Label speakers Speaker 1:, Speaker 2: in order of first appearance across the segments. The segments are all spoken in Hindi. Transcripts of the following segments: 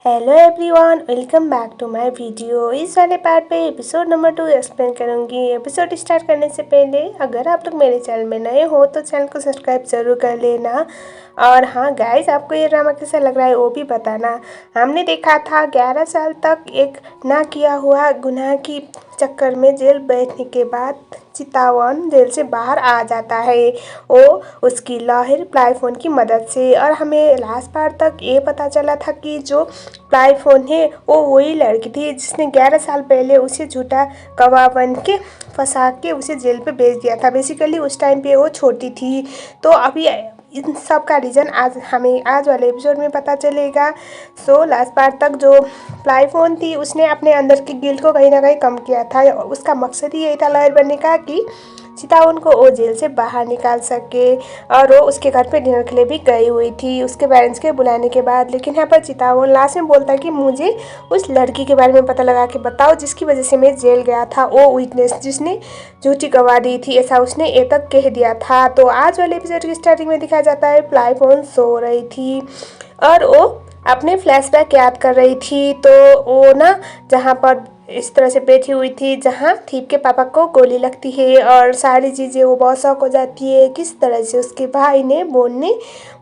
Speaker 1: Hello everyone, welcome back to my video. इस वाले पार्ट पे एपिसोड नंबर 2 एक्सप्लेन करूँगी। एपिसोड स्टार्ट करने से पहले अगर आप लोग मेरे चैनल में नए हो तो चैनल को सब्सक्राइब ज़रूर कर लेना। और हाँ गाइस, आपको ये ड्रामा कैसा लग रहा है वो भी बताना। हमने देखा था 11 साल तक एक ना किया हुआ गुनाह की चक्कर में जेल बैठने के बाद चितवन जेल से बाहर आ जाता है वो उसकी लॉयर प्लाईफोन की मदद से। और हमें लास्ट पार्ट तक ये पता चला था कि जो प्लाईफोन है वो वही लड़की थी जिसने 11 साल पहले उसे झूठा गवाह बन के फंसा के उसे जेल पे भेज दिया था। बेसिकली उस टाइम पे वो छोटी थी। तो अभी इन सब का रीज़न हमें आज वाले एपिसोड में पता चलेगा। सो लास्ट पार्ट तक जो प्लाईफोन थी उसने अपने अंदर की गिल्ट को कहीं ना कहीं कम किया था। उसका मकसद ही यही था लॉयर बनने का कि चितावन को वो जेल से बाहर निकाल सके। और वो उसके घर पे डिनर के लिए भी गई हुई थी उसके पेरेंट्स के बुलाने के बाद। लेकिन यहाँ पर चितावन लास्ट में बोलता है कि मुझे उस लड़की के बारे में पता लगा के बताओ जिसकी वजह से मैं जेल गया था, वो विटनेस जिसने झूठी गवाह दी थी, ऐसा उसने ये तक कह दिया था। तो आज वाले एपिसोड की स्टार्टिंग में दिखाया जाता है प्लाईफोन सो रही थी और वो अपने फ्लैशबैक याद कर रही थी। तो वो ना जहाँ पर इस तरह से बैठी हुई थी जहाँ थीप के पापा को गोली लगती है और सारी चीज़ें वो बहुत शौक हो जाती है किस तरह से उसके भाई ने बोन ने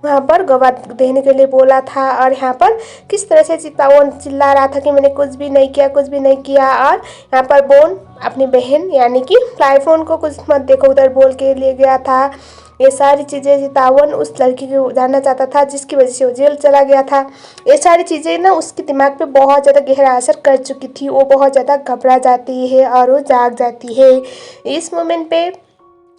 Speaker 1: वहाँ पर गवाह देने के लिए बोला था। और यहाँ पर किस तरह से चितावन चिल्ला रहा था कि मैंने कुछ भी नहीं किया, कुछ भी नहीं किया। और यहाँ पर बोन अपनी बहन यानी कि प्लाईफोन को कुछ मत देखो उधर बोल के ले गया था। ये सारी चीज़ें चितावन उस लड़की को जानना चाहता था जिसकी वजह से वो जेल चला गया था। ये सारी चीज़ें ना उसके दिमाग पे बहुत ज़्यादा गहरा असर कर चुकी थी। वो बहुत ज़्यादा घबरा जाती है और वो जाग जाती है। इस मोमेंट पे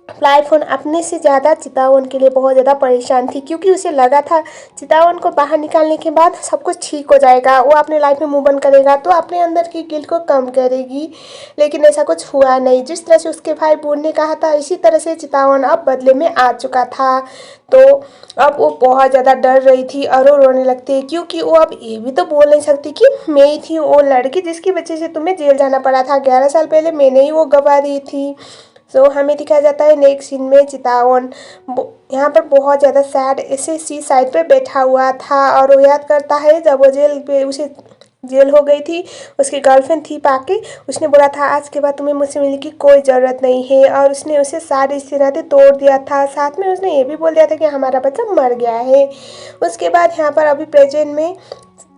Speaker 1: प्लाईफोन अपने से ज़्यादा चितावन के लिए बहुत ज़्यादा परेशान थी क्योंकि उसे लगा था चितावन को बाहर निकालने के बाद सब कुछ ठीक हो जाएगा, वो अपने लाइफ में मूव ऑन करेगा तो अपने अंदर की गिल्ट को कम करेगी। लेकिन ऐसा कुछ हुआ नहीं। जिस तरह से उसके भाई बोन ने कहा था इसी तरह से चितावन अब बदले में आ चुका था। तो अब वो बहुत ज़्यादा डर रही थी और वो रोने लगती है क्योंकि वो अब ये भी तो बोल नहीं सकती कि मैं ही थी वो लड़की जिसकी वजह से तुम्हें जेल जाना पड़ा था। 11 साल पहले मैंने ही वो गवाह दी थी। सो हमें दिखाया जाता है नेक्स्ट सीन में चितावन यहाँ पर बहुत ज़्यादा सैड ऐसे सी साइड पे बैठा हुआ था और वो याद करता है जब वो जेल पे उसे जेल हो गई थी। उसकी गर्लफ्रेंड थी पाके उसने बोला था आज के बाद तुम्हें मुझसे मिलने की कोई ज़रूरत नहीं है और उसने उसे सारी रिश्ते तोड़ दिया था। साथ में उसने ये भी बोल दिया था कि हमारा बच्चा मर गया है। उसके बाद यहाँ पर अभी प्रेजेंट में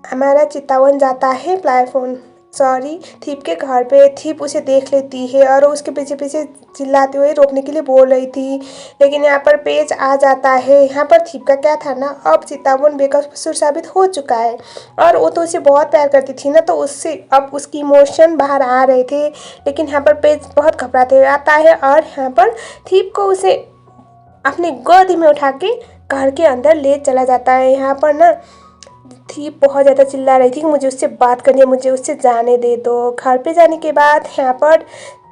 Speaker 1: हमारा चितावन जाता है प्लाईफोन थीप के घर पे। थीप उसे देख लेती है और उसके पीछे पीछे चिल्लाते हुए रोकने के लिए बोल रही थी। लेकिन यहाँ पर पेच आ जाता है। यहाँ पर थीप का क्या था ना, अब चितावन बेकसूर साबित हो चुका है और वो तो उसे बहुत प्यार करती थी ना, तो उससे अब उसकी इमोशन बाहर आ रहे थे। लेकिन यहाँ पर पेच बहुत घबराते हुए आता है और यहाँ पर थीप को उसे अपनी गोद में उठा के घर के अंदर ले चला जाता है। यहाँ पर ना थी बहुत ज़्यादा चिल्ला रही थी कि मुझे उससे बात करनी है, मुझे उससे जाने दे दो। घर पे जाने के बाद यहाँ पर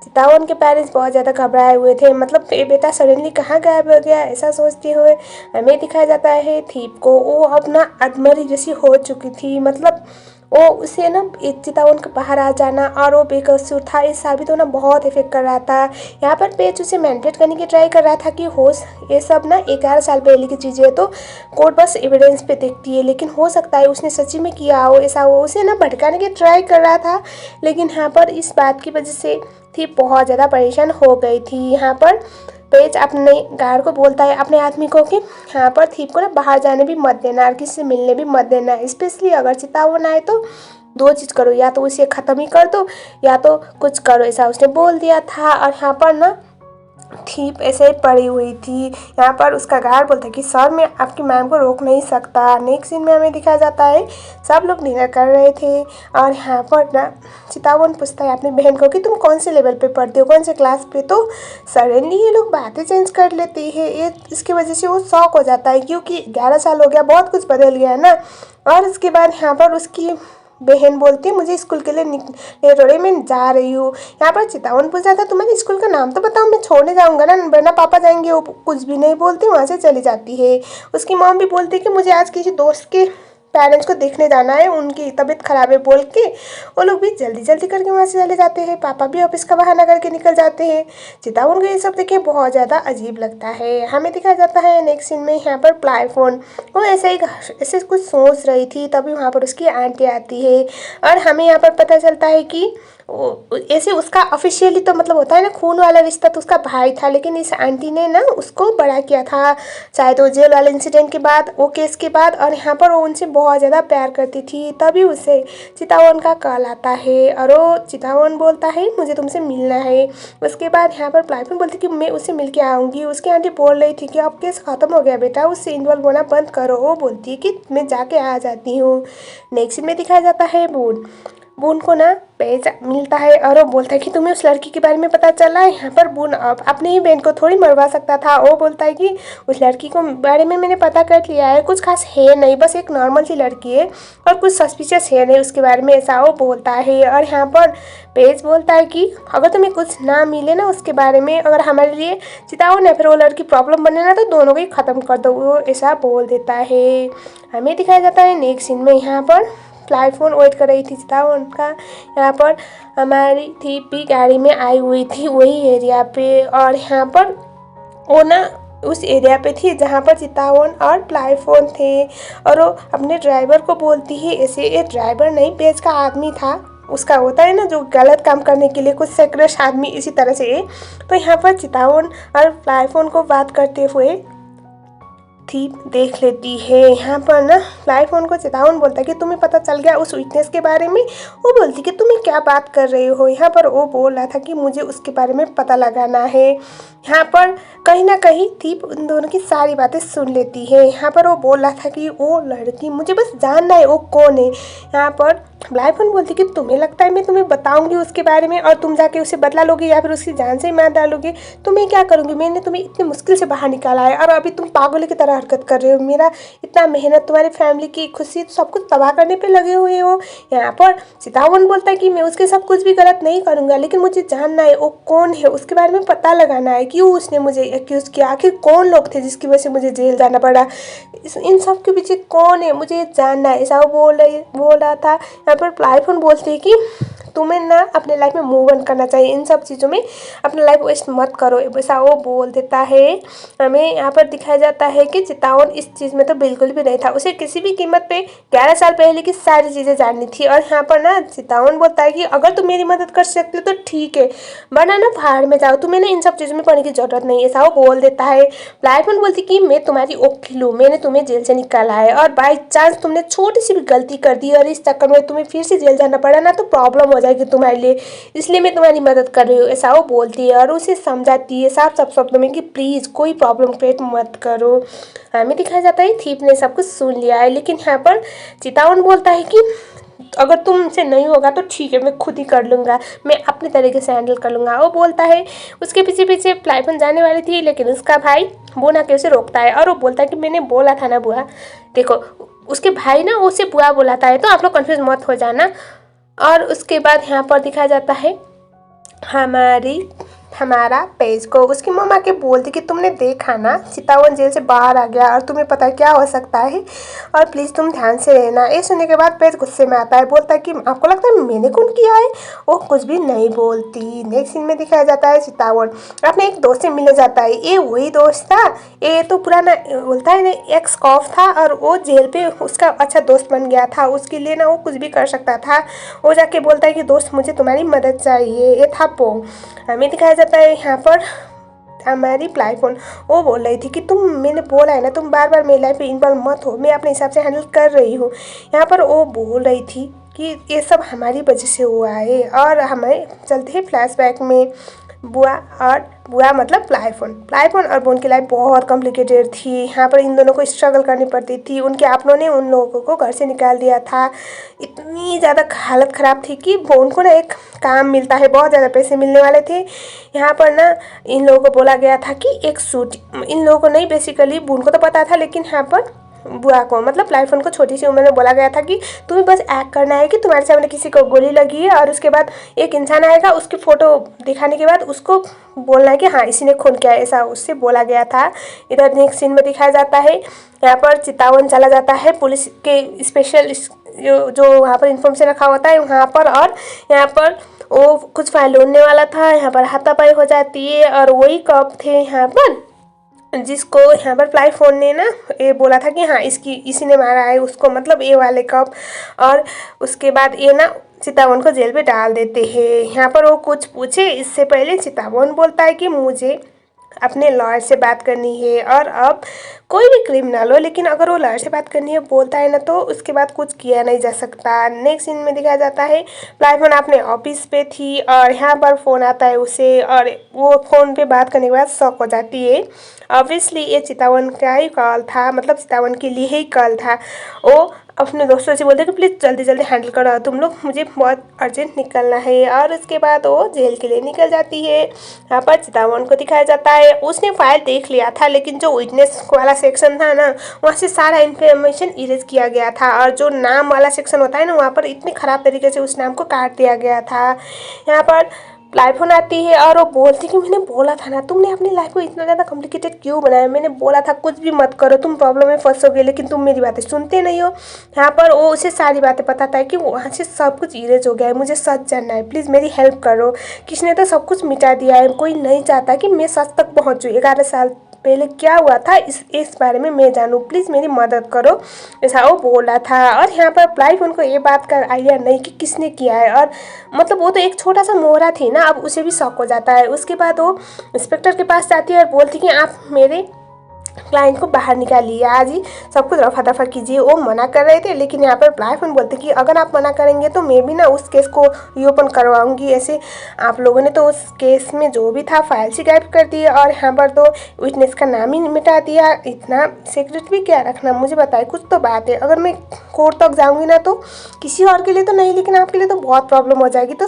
Speaker 1: चितावन के पेरेंट्स बहुत ज़्यादा घबराए हुए थे, मतलब ये बेटा सडनली कहाँ गायब हो गया ऐसा सोचते हुए हमें दिखाया जाता है थीप को। वो अपना अधमरी जैसी हो चुकी थी, मतलब वो उसे ना चितावन के बाहर आ जाना और वो बेकसूर था ये साबित होना बहुत इफेक्ट कर रहा था। यहाँ पर पेच उसे मैनिपुलेट करने की ट्राई कर रहा था कि हो ये सब ना 11 साल पहले की चीज़ें है तो कोर्ट बस एविडेंस पे देखती है, लेकिन हो सकता है उसने सच्ची में किया हो ऐसा। वो उसे ना भटकाने की ट्राई कर रहा था। लेकिन यहाँ पर इस बात की वजह से थी बहुत ज़्यादा परेशान हो गई थी। यहाँ पर पेज अपने गार्ड को बोलता है अपने आदमी को कि यहाँ पर थीप को ना बाहर जाने भी मत देना और किसी से मिलने भी मत देना, स्पेशली अगर चितावन आए तो 2 चीज़ करो, या तो उसे ख़त्म ही कर दो या तो कुछ करो, ऐसा उसने बोल दिया था। और यहाँ पर ना थीप ऐसे ही पड़ी हुई थी। यहाँ पर उसका गार्ड बोलता है कि सर मैं आपकी मैम को रोक नहीं सकता। नेक्स्ट सीन में हमें दिखाया जाता है सब लोग डिनर कर रहे थे और यहाँ पर ना चितावन पूछता है अपनी बहन को कि तुम कौन से लेवल पे पढ़ते हो, कौन से क्लास पे। तो सडनली ये लोग बातें चेंज कर लेती है। ये इसकी वजह से वो शॉक हो जाता है क्योंकि 11 साल हो गया, बहुत कुछ बदल गया है ना। और उसके बाद यहाँ पर उसकी बहन बोलती है मुझे स्कूल के लिए निकले थोड़े मैं जा रही हूँ। यहाँ पर चितावन पूछा था तुम्हारे स्कूल का नाम तो बताओ, मैं छोड़ने जाऊँगा ना वरना पापा जाएंगे। वो कुछ भी नहीं बोलती, वहाँ से चली जाती है। उसकी मॉम भी बोलती है कि मुझे आज किसी दोस्त के पेरेंट्स को देखने जाना है, उनकी तबीयत खराब है बोल के वो लोग भी जल्दी जल्दी करके वहाँ से चले जाते हैं। पापा भी ऑफिस का बहाना करके निकल जाते हैं। चितावन को ये सब देखिए बहुत ज़्यादा अजीब लगता है। हमें दिखाया जाता है नेक्स्ट सीन में यहाँ पर प्लाईफोन वो ऐसे कुछ सोच रही थी, तभी वहाँ पर उसकी आंटी आती है और हमें यहाँ पर पता चलता है कि ऐसे उसका ऑफिशियली तो मतलब होता है ना खून वाला रिश्ता, तो उसका भाई था, लेकिन इस आंटी ने ना उसको बड़ा किया था शायद वो जेल वाले इंसिडेंट के बाद, वो केस के बाद, और यहाँ पर वो उनसे बहुत ज़्यादा प्यार करती थी। तभी उसे चितावन का कॉल आता है और वो चितावन बोलता है मुझे तुमसे मिलना है। उसके बाद यहाँ पर प्लाईफोन बोलती कि मैं उससे मिल के आऊँगी। उसकी आंटी बोल रही थी कि अब केस ख़त्म हो गया बेटा, उससे इन्वॉल्व होना बंद करो। वो बोलती है कि मैं जाके आ जाती हूँ। नेक्स्ट में दिखाया जाता है बून को ना पेज मिलता है और वो बोलता है कि तुम्हें उस लड़की के बारे में पता चला है। यहाँ पर बून अपने ही बहन को थोड़ी मरवा सकता था। वो बोलता है कि उस लड़की को बारे में मैंने पता कर लिया है, कुछ खास है नहीं, बस एक नॉर्मल सी लड़की है और कुछ सस्पिशियस है नहीं उसके बारे में, ऐसा वो बोलता है। और यहाँ पर पेज बोलता है कि अगर तुम्हें कुछ ना मिले ना उसके बारे में, अगर हमारे लिए चितावन या फिर वो लड़की प्रॉब्लम बने ना, तो दोनों को ही ख़त्म कर दो, वो ऐसा बोल देता है। हमें दिखाया जाता है नेक्स्ट सीन में यहाँ पर प्लाईफोन वेट कर रही थी चितावन का। यहाँ पर हमारी थी भी गाड़ी में आई हुई थी वही एरिया पे, और यहाँ पर वो ना उस एरिया पे थी जहाँ पर चितावन और प्लाईफोन थे। और वो अपने ड्राइवर को बोलती है, ऐसे ये ड्राइवर नहीं पेज का आदमी था, उसका होता है ना जो गलत काम करने के लिए कुछ सेक्रेट आदमी, इसी तरह से। तो यहाँ पर चितावन और प्लाईफोन को बात करते हुए थी देख लेती है। यहाँ पर ना प्लाईफोन को चितावन बोलता है कि तुम्हें पता चल गया उस विटनेस के बारे में। वो बोलती कि तुम्हें क्या बात कर रहे हो। यहाँ पर वो बोल रहा था कि मुझे उसके बारे में पता लगाना है। यहाँ पर कहीं ना कहीं थी उन दोनों की सारी बातें सुन लेती है। यहाँ पर वो बोल रहा था कि वो लड़की मुझे बस जानना है वो कौन है। यहाँ पर प्लाईफोन बोलती कि तुम्हें लगता है मैं तुम्हें बताऊंगी उसके बारे में और तुम जाके उसे बदला लोगे या फिर उसकी जान से मार डालोगे, तो मैं क्या करूँगी, मैंने तुम्हें इतनी मुश्किल से बाहर निकाला है और अभी तुम पागल की तरह हरकत कर रहे हो। मेरा इतना मेहनत, तुम्हारी फैमिली की खुशी सब कुछ तबाह करने पे लगे हुए हो। यहाँ पर चितावन बोलता है कि मैं उसके साथ कुछ भी गलत नहीं करूँगा, लेकिन मुझे जानना है वो कौन है, उसके बारे में पता लगाना है, क्यों उसने मुझे एक्यूज़ किया, आखिर कौन लोग थे जिसकी वजह से मुझे जेल जाना पड़ा, इन सब के पीछे कौन है मुझे जानना है, ऐसा वो बोल रहा था। यहाँ पर प्लाईफोन बोलते हैं कि तुम्हें ना अपने लाइफ में मूव ऑन करना चाहिए, इन सब चीज़ों में अपना लाइफ वेस्ट मत करो, ऐसा वो बोल देता है। हमें यहाँ पर दिखाया जाता है कि चितावन इस चीज़ में तो बिल्कुल भी नहीं था, उसे किसी भी कीमत पे 11 साल पहले की सारी चीज़ें जाननी थी। और यहाँ पर ना चितावन बोलता है कि अगर तुम मेरी मदद कर सकते हो तो ठीक है, वरना ना बाहर में जाओ, तुम्हें ना इन सब चीज़ों में पढ़ने की ज़रूरत नहीं है, ऐसा वो बोल देता है। प्लाईफोन बोलती कि मैं तुम्हारी वकील हूँ, मैंने तुम्हें जेल से निकाला है और बाई चांस तुमने छोटी सी भी गलती कर दी और इस चक्कर में तुम्हें फिर से जेल जाना पड़ा ना, तो प्रॉब्लम हो जाएगी तुम्हारे लिए, इसलिए मैं तुम्हारी मदद कर रही हूँ, ऐसा वो बोलती है। और उसे समझाती है साफ साफ शब्दों में कि प्लीज़ कोई प्रॉब्लम क्रिएट मत करो। हमें दिखाया जाता है थीप ने सब कुछ सुन लिया है, लेकिन यहाँ पर चितावन बोलता है कि अगर तुमसे नहीं होगा तो ठीक है, मैं खुद ही कर लूँगा, मैं अपने तरीके से हैंडल कर लूँगा, वो बोलता है। उसके पीछे पीछे प्लाईफोन जाने वाली थी, लेकिन उसका भाई बुआ आके उसे रोकता है और वो बोलता है कि मैंने बोला था ना बुआ, देखो उसके भाई ना उसे बुआ बोलाता है, तो आप लोग कन्फ्यूज मत हो जाना। और उसके बाद यहाँ पर दिखाया जाता है हमारा पेज को उसकी मम्मा के बोलती कि तुमने देखा ना चितावन जेल से बाहर आ गया और तुम्हें पता है क्या हो सकता है, और प्लीज़ तुम ध्यान से रहना। ये सुनने के बाद पेज गुस्से में आता है, बोलता है कि आपको लगता है मैंने कौन किया है। वो कुछ भी नहीं बोलती। नेक्स्ट सीन में दिखाया जाता है चितावन अपने एक दोस्त से मिलने जाता है। ये वही दोस्त था, ये तो पुराना बोलता है ना एक्स कॉफ था और वो जेल पे उसका अच्छा दोस्त बन गया था, उसके लिए ना वो कुछ भी कर सकता था। वो जाके बोलता है कि दोस्त मुझे तुम्हारी मदद चाहिए, ये था पो। हमें दिखाया जाता है यहाँ पर हमारी प्लाईफोन वो बोल रही थी कि मैंने बोला है ना तुम बार बार मेरी लाइफ में इन्वॉल्व मत हो, मैं अपने हिसाब से हैंडल कर रही हूँ। यहाँ पर वो बोल रही थी कि ये सब हमारी वजह से हुआ है। और हमें चलते हैं फ्लैशबैक में। बुआ मतलब प्लाईफोन और बोन की लाइफ बहुत कॉम्प्लिकेटेड थी। यहाँ पर इन दोनों को स्ट्रगल करनी पड़ती थी, उनके अपनों ने उन लोगों को घर से निकाल दिया था। इतनी ज़्यादा हालत ख़राब थी कि बोन को ना एक काम मिलता है, बहुत ज़्यादा पैसे मिलने वाले थे। यहाँ पर ना इन लोगों को बोला गया था कि एक सूट, इन लोगों को नहीं बेसिकली बोन को तो पता था, लेकिन यहाँ पर बुआ को, मतलब प्लाईफोन को छोटी सी उम्र में बोला गया था कि तुम्हें बस एक्ट करना है कि तुम्हारे सामने किसी को गोली लगी है, और उसके बाद एक इंसान आएगा, उसकी फ़ोटो दिखाने के बाद उसको बोलना है कि हाँ इसी ने खून किया, ऐसा उससे बोला गया था। इधर नेक्स्ट सीन में दिखाया जाता है, यहाँ पर चितवन चला जाता है पुलिस के स्पेशल जो वहाँ पर इन्फॉर्मेशन रखा होता है वहाँ पर, और यहाँ पर वो कुछ फाइल ढूंढने वाला था, यहाँ पर हाथापाई हो जाती है, और वही कप थे यहाँ पर जिसको यहाँ पर प्लाईफोन ने ना ये बोला था कि हाँ इसी ने मारा है उसको, मतलब ये वाले कप। और उसके बाद ये ना चितवन को जेल में डाल देते हैं। यहाँ पर वो कुछ पूछे इससे पहले चितवन बोलता है कि मुझे अपने लॉयर से बात करनी है, और अब कोई भी क्रिमिनल हो लेकिन अगर वो लॉयर से बात करनी है बोलता है ना तो उसके बाद कुछ किया नहीं जा सकता। नेक्स्ट सीन में दिखाया जाता है प्लाईफोन अपने ऑफिस पे थी और यहाँ पर फ़ोन आता है उसे, और वो फ़ोन पे बात करने के बाद शॉक हो जाती है। ऑब्वियसली ये चितवन का ही कॉल था, मतलब चितवन के लिए ही कॉल था। वो अपने दोस्तों से बोलते कि प्लीज़ जल्दी जल्दी हैंडल करो तुम लोग, मुझे बहुत अर्जेंट निकलना है। और उसके बाद वो जेल के लिए निकल जाती है। यहाँ पर चितवन को दिखाया जाता है उसने फाइल देख लिया था, लेकिन जो विटनेस वाला सेक्शन था ना वहाँ से सारा इन्फॉर्मेशन इरेज किया गया था, और जो नाम वाला सेक्शन होता है ना वहाँ पर इतने ख़राब तरीके से उस नाम को काट दिया गया था। यहाँ पर प्लाईफोन आती है और वो बोलती कि मैंने बोला था ना, तुमने अपनी लाइफ को इतना ज़्यादा कॉम्प्लिकेटेड क्यों बनाया, मैंने बोला था कुछ भी मत करो, तुम प्रॉब्लम में फंसोगे, लेकिन तुम मेरी बातें सुनते नहीं हो। यहाँ पर वो उसे सारी बातें बताता है कि वहाँ से सब कुछ इरेज हो गया है, मुझे सच जानना है, प्लीज़ मेरी हेल्प करो, किसने तो सब कुछ मिटा दिया है, कोई नहीं चाहता कि मैं सच तक पहुँचूँ, 11 साल पहले क्या हुआ था इस बारे में मैं जानूँ, प्लीज़ मेरी मदद करो, ऐसा वो बोला था। और यहाँ पर प्लाईफोन को ये बात का आइडिया नहीं कि किसने किया है, और मतलब वो तो एक छोटा सा मोहरा थी ना, अब उसे भी शौक हो जाता है। उसके बाद वो इंस्पेक्टर के पास जाती है और बोलती कि आप मेरे क्लाइंट को बाहर निकालिए, आज ही सब कुछ रफा दफा कीजिए। वो मना कर रहे थे, लेकिन यहाँ पर प्लाईफोन बोलते कि अगर आप मना करेंगे तो मैं भी ना उस केस को रीओपन करवाऊंगी, ऐसे आप लोगों ने तो उस केस में जो भी था फाइल से गायब कर दिए, और यहाँ पर तो विटनेस का नाम ही मिटा दिया। इतना सीक्रेट भी क्या रखना, मुझे बताए, कुछ तो बात है, अगर मैं कोर्ट तक जाऊँगी ना तो किसी और के लिए तो नहीं लेकिन आपके लिए तो बहुत प्रॉब्लम हो जाएगी। तो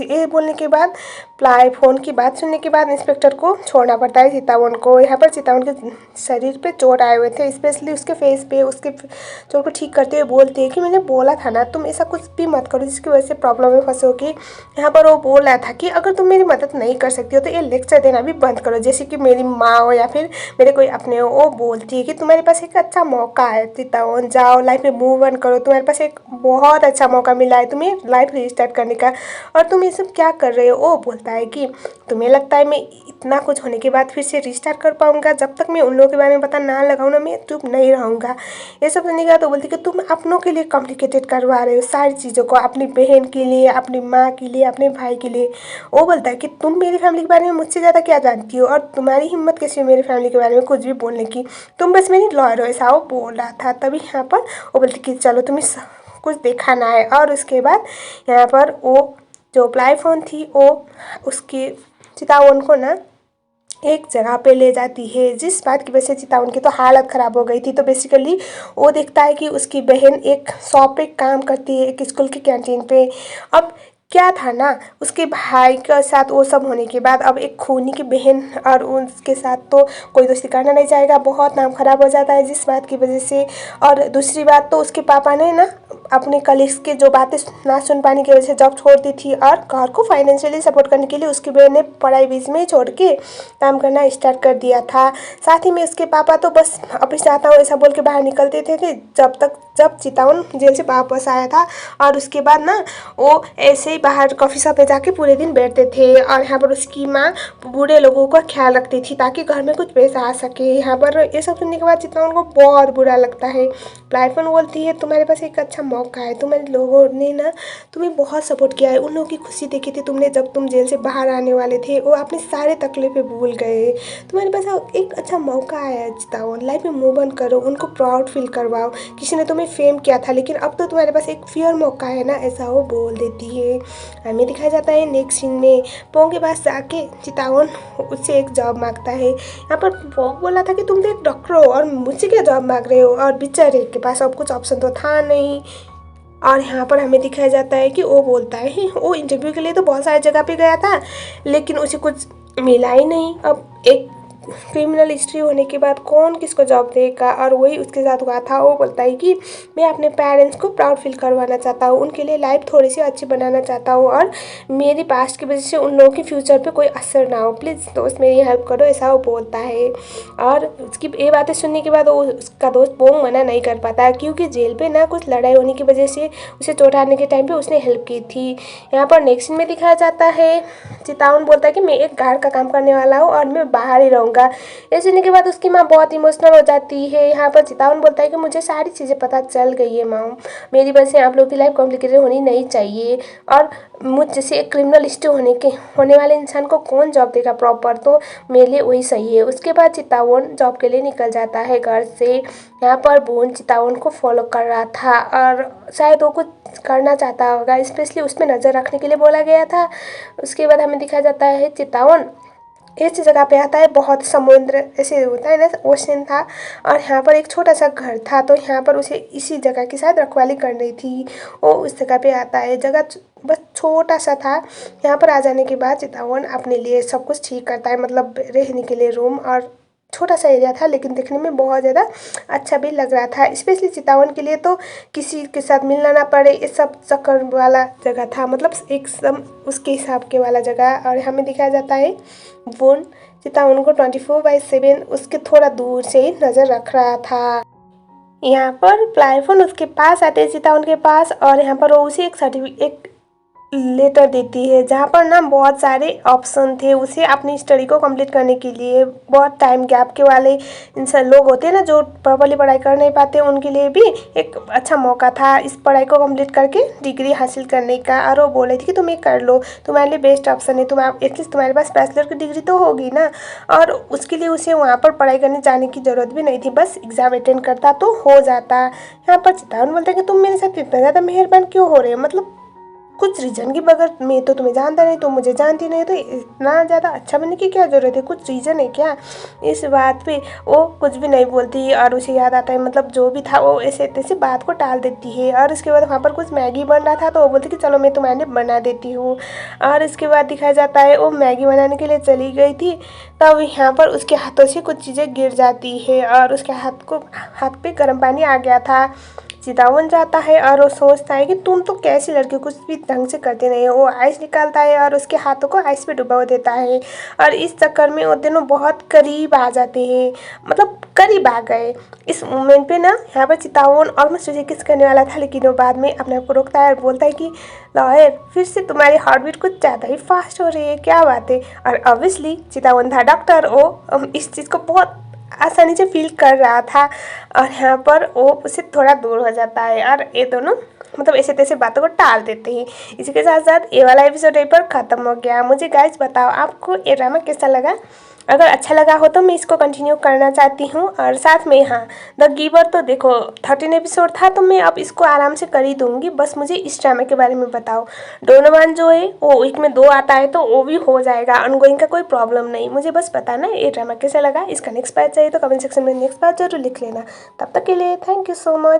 Speaker 1: ये बोलने के बाद प्लाईफोन की बात सुनने के बाद इंस्पेक्टर को छोड़ना पड़ता है चितवन को। यहाँ पर चितवन के शरीर पे चोट आए हुए थे, स्पेशली उसके फेस पे, उसके चोट को ठीक करते हुए बोलते हैं कि मैंने बोला था ना तुम ऐसा कुछ भी मत करो जिसकी वजह से प्रॉब्लम में फंसोगे। यहाँ पर वो बोल रहा था कि अगर तुम मेरी मदद नहीं कर सकती हो तो ये लेक्चर देना भी बंद करो, जैसे कि मेरी माँ हो या फिर मेरे कोई अपने हो। वो बोलती है कि तुम्हारे पास एक अच्छा मौका है चितवन, जाओ लाइफ में मूव ऑन करो, तुम्हारे पास एक बहुत अच्छा मौका मिला है तुम्हें लाइफ रिस्टार्ट करने का, और तुम ये सब क्या कर रहे हो। वो बोलता है कि तुम्हें लगता है मैं इतना कुछ होने के बाद फिर से रिस्टार्ट कर पाऊंगा, जब तक मैं उन लोगों के बारे में पता ना लगाऊँ ना मैं चुप नहीं रहूँगा। ये सब सुनने के बाद तो बोलती कि तुम अपनों के लिए कॉम्प्लिकेटेड करवा रहे हो सारी चीज़ों को, अपनी बहन के लिए, अपनी माँ के लिए, अपने भाई के लिए। वो बोलता है कि तुम मेरी फैमिली के बारे में मुझसे ज़्यादा क्या जानती हो, और तुम्हारी हिम्मत कैसी है मेरी फैमिली के बारे में कुछ भी बोलने की, तुम बस मेरी लॉयर हो, ऐसा वो बोल रहा था। तभी यहाँ पर वो बोलती कि चलो तुम्हें कुछ दिखाना है। और उसके बाद यहाँ पर वो जो प्लाईफोन थी वो उसकी चितवन को ना एक जगह पे ले जाती है, जिस बात की वजह से चितवन की तो हालत ख़राब हो गई थी। तो बेसिकली वो देखता है कि उसकी बहन एक शॉप पे काम करती है, एक स्कूल की कैंटीन पे। अब क्या था ना उसके भाई के साथ वो सब होने के बाद अब एक खूनी की बहन और उसके साथ तो कोई दोस्ती करना नहीं चाहेगा, बहुत नाम ख़राब हो जाता है जिस बात की वजह से। और दूसरी बात तो उसके पापा ने ना अपने कलीग्स की जो बातें ना सुन पाने की वजह से जॉब छोड़ दी थी, और घर को फाइनेंशियली सपोर्ट करने के लिए उसकी बहन ने पढ़ाई बीच में छोड़ के काम करना स्टार्ट कर दिया था। साथ ही में उसके पापा तो बस ऑफिस जाता हूँ ऐसा बोल के बाहर निकलते थे जब चितवन जेल से वापस आया था। और उसके बाद ना वो ऐसे ही बाहर कॉफ़ी शॉप पे जाके पूरे दिन बैठते थे, और यहाँ पर उसकी माँ बूढ़े लोगों का ख्याल रखती थी ताकि घर में कुछ पैसा आ सके। यहाँ पर ये सब सुनने के बाद चितवन को बहुत बुरा लगता है। प्लाईफोन बोलती है तुम्हारे पास एक अच्छा मौका है, तुम्हारे लोगों ने ना तुम्हें बहुत सपोर्ट किया है, उन लोगों की खुशी देखी थी तुमने जब तुम जेल से बाहर आने वाले थे, वो अपने सारे तकलीफें भूल गए, तुम्हारे पास एक अच्छा मौका आया है चितवन, लाइफ में मूव ऑन करो, उनको प्राउड फील करवाओ, किसी ने तुम्हें फेम किया था लेकिन अब तो तुम्हारे पास एक फेयर मौका है ना, ऐसा वो बोल देती है। हमें दिखाया जाता है नेक्स्ट सीन में पोंग के पास जाके चितवन उससे एक जॉब मांगता है। यहाँ पर पोंग बोला था कि तुम तो एक डॉक्टर हो और मुझसे क्या जॉब मांग रहे हो, और बेचारे के पास अब कुछ ऑप्शन तो था नहीं। और यहाँ पर हमें दिखाया जाता है कि वो बोलता है वो इंटरव्यू के लिए तो बहुत सारी जगह पे गया था लेकिन उसे कुछ मिला ही नहीं। अब एक क्रिमिनल हिस्ट्री होने के बाद कौन किसको जॉब देगा, और वही उसके साथ हुआ था। वो बोलता है कि मैं अपने पेरेंट्स को प्राउड फील करवाना चाहता हूँ, उनके लिए लाइफ थोड़ी सी अच्छी बनाना चाहता हूँ, और मेरी पास्ट की वजह से उन लोगों के फ्यूचर पे कोई असर ना हो, प्लीज़ दोस्त मेरी हेल्प करो, ऐसा वो बोलता है। और उसकी ये बातें सुनने के बाद वो उसका दोस्त वो मना नहीं कर पाता, क्योंकि जेल पे ना कुछ लड़ाई होने की वजह से उसे चोट आने के टाइम पे उसने हेल्प की थी। यहाँ पर नेक्स्ट सीन में दिखाया जाता है, चितावन बोलता है कि मैं एक गार्ड का काम करने वाला हूँ और मैं बाहर ही रहूँगा। ये सुनने के बाद उसकी माँ बहुत इमोशनल हो जाती है। यहाँ पर चितावन बोलता है कि मुझे सारी चीज़ें पता चल गई है माँ, मेरी वजह से आप लोग की लाइफ कॉम्प्लिकेटेड होनी नहीं चाहिए, और मुझ जैसे एक क्रिमिनल हिस्ट्री होने वाले इंसान को कौन जॉब देगा प्रॉपर, तो मेरे लिए वही सही है। उसके बाद चितावन जॉब के लिए निकल जाता है घर से। यहाँ पर बोन चितावन को फॉलो कर रहा था और शायद वो कुछ करना चाहता होगा, स्पेशली उस पर नज़र रखने के लिए बोला गया था। उसके बाद हमें दिखाया जाता है चितावन इस जगह पे आता है, बहुत समुद्र ऐसे होता है ना, ओशन था, और यहाँ पर एक छोटा सा घर था, तो यहाँ पर उसे इसी जगह की शायद रखवाली करनी थी। वो उस जगह पे आता है, जगह बस छोटा सा था। यहाँ पर आ जाने के बाद चितावन अपने लिए सब कुछ ठीक करता है, मतलब रहने के लिए रूम, और छोटा सा एरिया था लेकिन दिखने में बहुत ज़्यादा अच्छा भी लग रहा था, स्पेशली चितावन के लिए तो किसी के साथ मिलना ना पड़े, ये सब चक्कर वाला जगह था, मतलब एकदम उसके हिसाब के वाला जगह। और हमें दिखाया जाता है बोन चितावन को 24/7 उसके थोड़ा दूर से ही नज़र रख रहा था। यहाँ पर प्लाईफोन उसके पास आते हैं चितावन के पास, और यहाँ पर वो उसे एक सर्टिफिकेट लेटर देती है, जहाँ पर ना बहुत सारे ऑप्शन थे उसे अपनी स्टडी को कंप्लीट करने के लिए। बहुत टाइम गैप के वाले इंसान लोग होते हैं ना, जो प्रॉपरली पढ़ाई कर नहीं पाते, उनके लिए भी एक अच्छा मौका था इस पढ़ाई को कंप्लीट करके डिग्री हासिल करने का। और वो बोले थे कि तुम ये कर लो, तुम्हारे लिए बेस्ट ऑप्शन है, तुम एटलीस्ट तुम्हारे पास बैचलर की डिग्री तो होगी ना। और उसके लिए उसे वहाँ पर पढ़ाई करने जाने की ज़रूरत भी नहीं थी, बस एग्ज़ाम अटेंड करता तो हो जाता। यहाँ पर चितावन बोलता है कि तुम मेरे साथ इतना ज़्यादा मेहरबान क्यों हो रहे हो, मतलब कुछ रीज़न की बगैर, मैं तो तुम्हें जानता नहीं, तुम मुझे जानती नहीं, तो इतना ज़्यादा अच्छा बनने की क्या ज़रूरत है, कुछ रीज़न है क्या। इस बात पे वो कुछ भी नहीं बोलती, और उसे याद आता है, मतलब जो भी था वो ऐसे तैसे बात को टाल देती है। और उसके बाद वहाँ पर कुछ मैगी बन रहा था, तो वो बोलती कि चलो मैं तुम्हारे लिए बना देती हूँ। और इसके बाद दिखाया जाता है वो मैगी बनाने के लिए चली गई थी, तब यहाँ पर उसके हाथों से कुछ चीज़ें गिर जाती है, और उसके हाथ पे गर्म पानी आ गया था। चितावन जाता है और वो सोचता है कि तुम तो कैसी लड़की, कुछ भी ढंग से करते नहीं हो। वो आइस निकालता है और उसके हाथों को आइस पे डुबा देता है, और इस चक्कर में वो दोनों बहुत करीब आ जाते हैं, मतलब करीब आ गए। इस मोमेंट पे ना यहाँ पर चितावन ऑलमोस्ट उसे किस करने वाला था, लेकिन वो बाद में अपने आप को रोकता है और बोलता है कि लॉयर, फिर से तुम्हारी हार्ट बीट कुछ ज़्यादा ही फास्ट हो रही है, क्या बात है। और ऑब्वियसली चितावन था डॉक्टर, वो इस चीज़ को बहुत आसानी से फील कर रहा था, और यहाँ पर वो उससे थोड़ा दूर हो जाता है, और ये दोनों मतलब ऐसे तैसे बातों को टाल देते हैं। इसी के साथ साथ ये वाला एपिसोड यहीं पर ख़त्म हो गया। मुझे गाइस बताओ आपको ये ड्रामा कैसा लगा, अगर अच्छा लगा हो तो मैं इसको कंटिन्यू करना चाहती हूँ। और साथ में हाँ, द गिवर तो देखो 13 एपिसोड था, तो मैं अब इसको आराम से कर ही दूँगी, बस मुझे इस ड्रामा के बारे में बताओ। डोनोवन जो है वो वीक में 2 आता है, तो वो भी हो जाएगा, ऑनगोइंग का कोई प्रॉब्लम नहीं। मुझे बस बताना ये ड्रामा कैसा लगा। इसका नेक्स्ट पार्ट चाहिए तो कमेंट सेक्शन में नेक्स्ट पार्ट जरूर लिख लेना। तब तक के लिए थैंक यू सो मच।